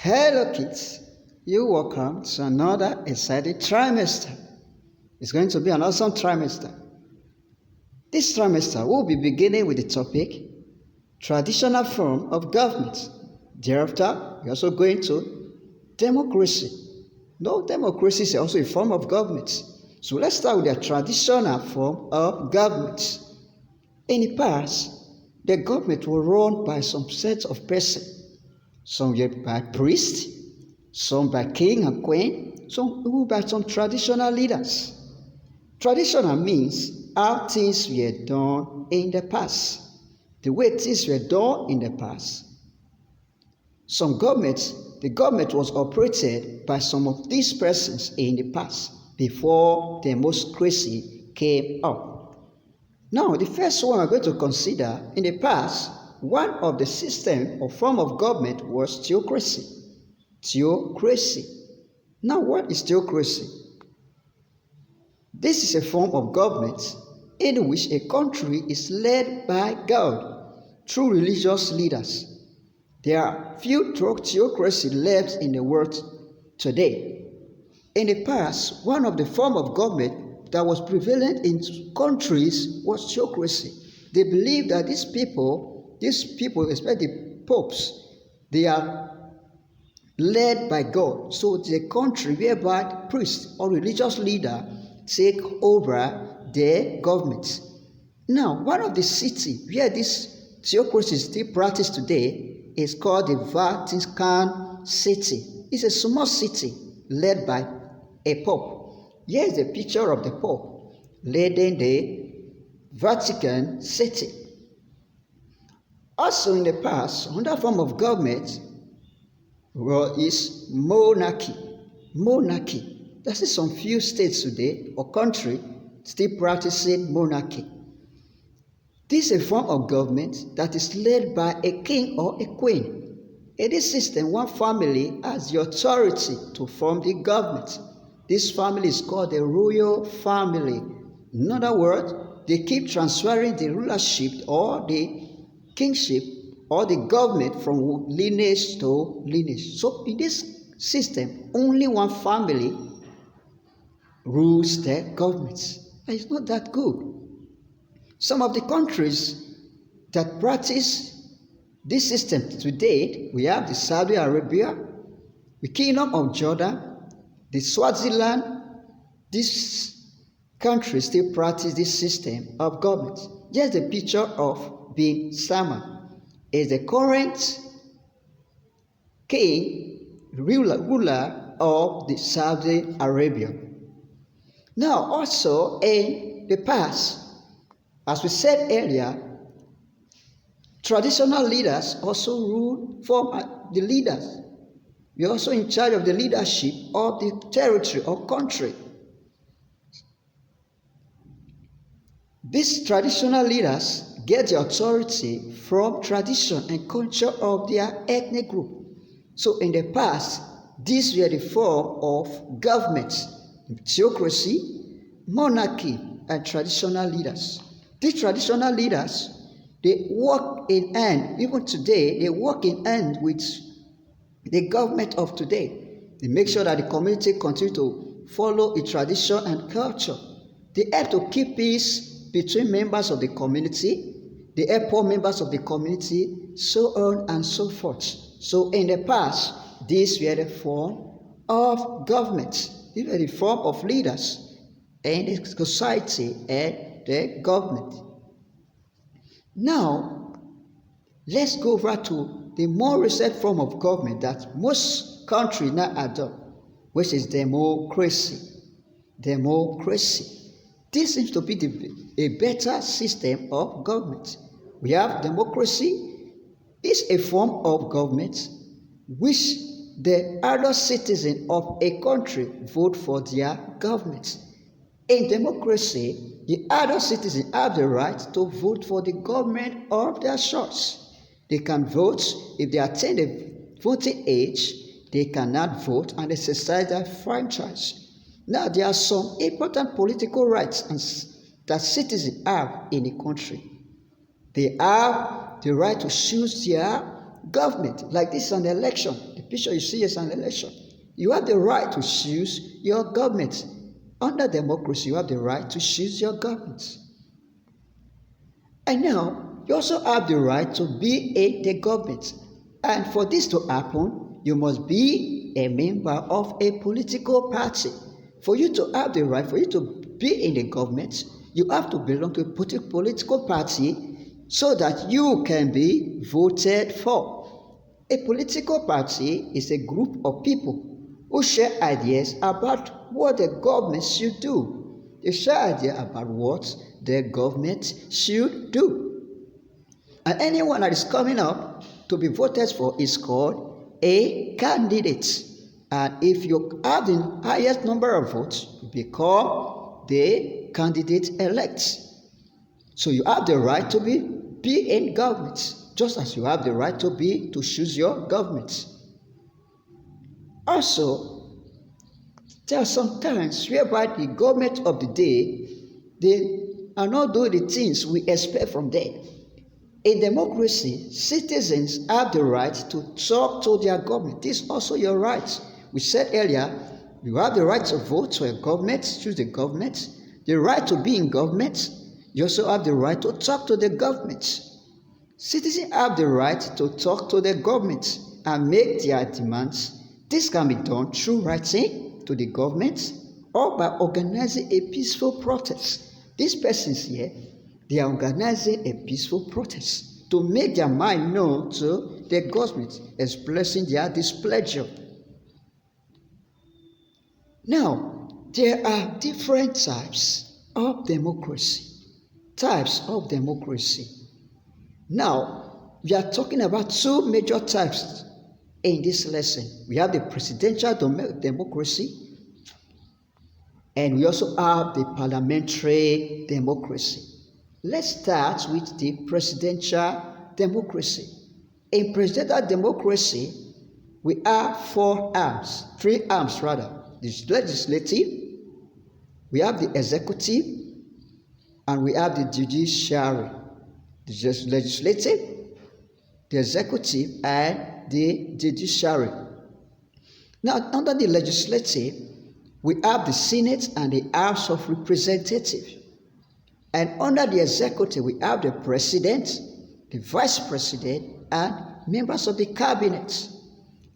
Hello kids, you're welcome to another exciting trimester. It's going to be an awesome trimester. This trimester we'll be beginning with the topic traditional form of government. Thereafter, we're also going to democracy. No, democracy is also a form of government. So let's start with the traditional form of government. In the past, the government was run by some set of persons. Some were by priests, some by king and queen, some by some traditional leaders. Traditional means how things were done in the past, the way things were done in the past. The government was operated by some of these persons in the past before democracy came up. Now, the first one we're going to consider in the past, one of the system or form of government was theocracy. Theocracy. Now, what is theocracy? This is a form of government in which a country is led by God through religious leaders. There are few theocracy left in the world today. In the past, one of the form of government that was prevalent in countries was theocracy. They believed that these people, especially the popes, they are led by God. So it's a country whereby priests or religious leader take over their government. Now, one of the cities where this theocracy is still practiced today is called the Vatican City. It's a small city led by a pope. Here is a picture of the pope leading the Vatican City. Also in the past, another form of government is monarchy. Monarchy. There's some few states today or country still practicing monarchy. This is a form of government that is led by a king or a queen. In this system, one family has the authority to form the government. This family is called the royal family. In other words, they keep transferring the rulership or the kingship or the government from lineage to lineage. So in this system, only one family rules the government. And it's not that good. Some of the countries that practice this system today, we have the Saudi Arabia, the Kingdom of Jordan, the Swaziland. These countries still practice this system of government. Here's a picture of bin Salman. Is the current king, ruler of the Saudi Arabia. Now, also in the past, as we said earlier, traditional leaders also form the leaders. We're also in charge of the leadership of the territory or country. These traditional leaders get the authority from tradition and culture of their ethnic group. So in the past, these were the form of government: theocracy, monarchy, and traditional leaders. These traditional leaders, they work in hand, even today, they work in hand with the government of today. They make sure that the community continue to follow a tradition and culture. They help to keep peace between members of the community. They help poor members of the community, so on and so forth. So in the past, these were the form of government. These were the form of leaders in the society and the government. Now, let's go over to the more recent form of government that most countries now adopt, which is democracy. Democracy. This seems to be a better system of government. We have democracy. It's a form of government which the adult citizens of a country vote for their government. In democracy, the adult citizens have the right to vote for the government of their choice. They can vote if they attain the voting age. They cannot vote and exercise their franchise. Now, there are some important political rights that citizens have in a country. They have the right to choose their government, like this is an election. The picture you see is an election. You have the right to choose your government. Under democracy, you have the right to choose your government. And now, you also have the right to be in the government. And for this to happen, you must be a member of a political party. For you to have the right, for you to be in the government, you have to belong to a political party so that you can be voted for. A political party is a group of people who share ideas about what the government should do. They share ideas about what the government should do. And anyone that is coming up to be voted for is called a candidate. And if you have the highest number of votes, you become the candidate-elect. So you have the right to be in government, just as you have the right to choose your government. Also, there are some times whereby the government of the day, they are not doing the things we expect from them. In democracy, citizens have the right to talk to their government. This is also your right. We said earlier, you have the right to vote for a government, choose the government, the right to be in government. You also have the right to talk to the government. Citizens have the right to talk to the government and make their demands. This can be done through writing to the government or by organizing a peaceful protest. These persons here, they are organizing a peaceful protest to make their mind known to the government, expressing their displeasure. Now, there are different types of democracy. Now, we are talking about two major types in this lesson. We have the presidential democracy, and we also have the parliamentary democracy. Let's start with the presidential democracy. In presidential democracy, we have three arms rather. The legislative, we have the executive, and we have the judiciary. The legislative, the executive, and the judiciary. Now, under the legislative, we have the Senate and the House of Representatives. And under the executive, we have the president, the vice president, and members of the cabinet.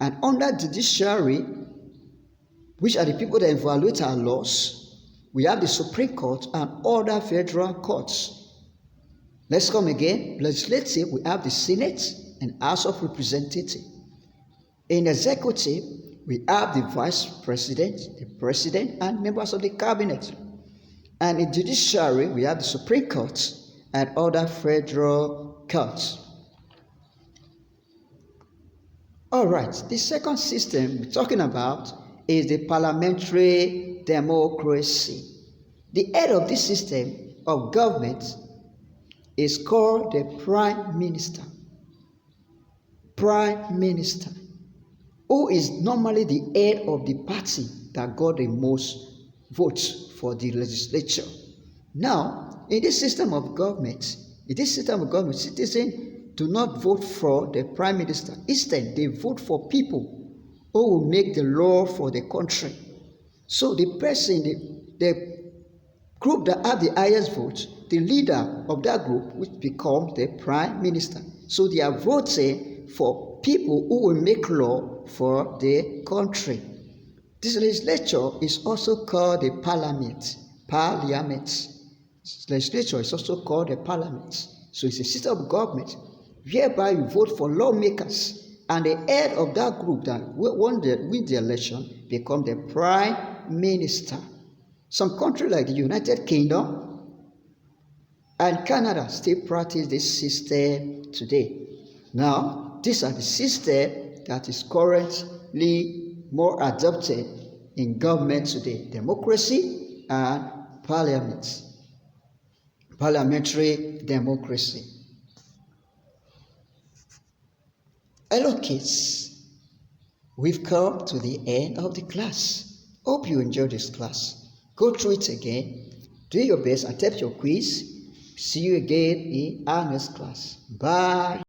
And under the judiciary, which are the people that evaluate our laws, we have the Supreme Court and other federal courts. Let's come again. Legislative, we have the Senate and House of Representatives. In executive, we have the vice president, the president, and members of the cabinet. And in judiciary, we have the Supreme Court and other federal courts. All right, the second system we're talking about is the parliamentary democracy. The head of this system of government is called the Prime Minister. Prime Minister, who is normally the head of the party that got the most votes for the legislature. Now, in this system of government, citizens do not vote for the Prime Minister. Instead, they vote for people who will make the law for the country. So the person, the group that have the highest votes, the leader of that group will become the Prime Minister. So they are voting for people who will make law for the country. This legislature is also called the parliament. Legislature is also called the parliament. So it's a system of government whereby you vote for lawmakers, and the head of that group that win the election become the Prime Minister. Some countries like the United Kingdom and Canada still practice this system today. Now, these are the system that is currently more adopted in government today: democracy and parliament. Parliamentary democracy. Hello kids, we've come to the end of the class. Hope you enjoyed this class. Go through it again, do your best, attempt your quiz. See you again in our next class. Bye.